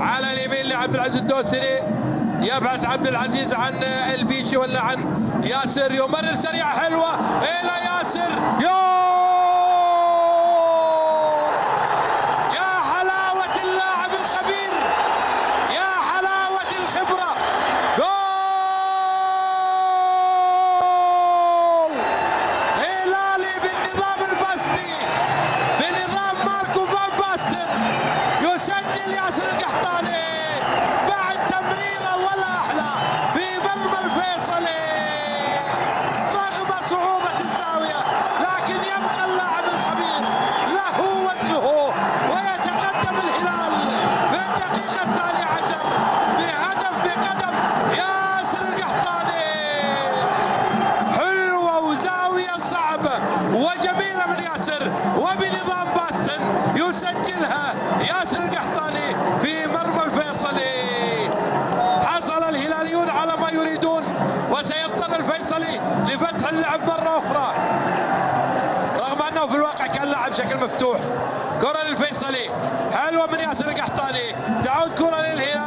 على اليمين لعبد العزيز الدوسري، يبحث عبد العزيز عن البيشي ولا عن ياسر، يمرر سريعه حلوه الى ياسر. يا حلاوه اللاعب الخبير، يا حلاوه الخبره. جول هلالي بالنظام الباستي، بنظام ماركو فان باستن. يسجل ياسر القحطاني بعد تمريره ولا احلى في مرمى الفيصلي. رغم صعوبه الزاويه لكن يبقى اللاعب الخبير له وزنه، ويتقدم الهلال في الدقيقه 12 بهدف بقدم ياسر القحطاني. حلوه وزاويه صعبه وجميله من ياسر، وبنظام باستن يسجلها ياسر القحطاني في مرمى الفيصلي. حصل الهلاليون على ما يريدون، وسيضطر الفيصلي لفتح اللعب مرة أخرى، رغم أنه في الواقع كان لعب بشكل مفتوح. كرة للفيصلي حلوة من ياسر القحطاني، تعود كرة للهلال.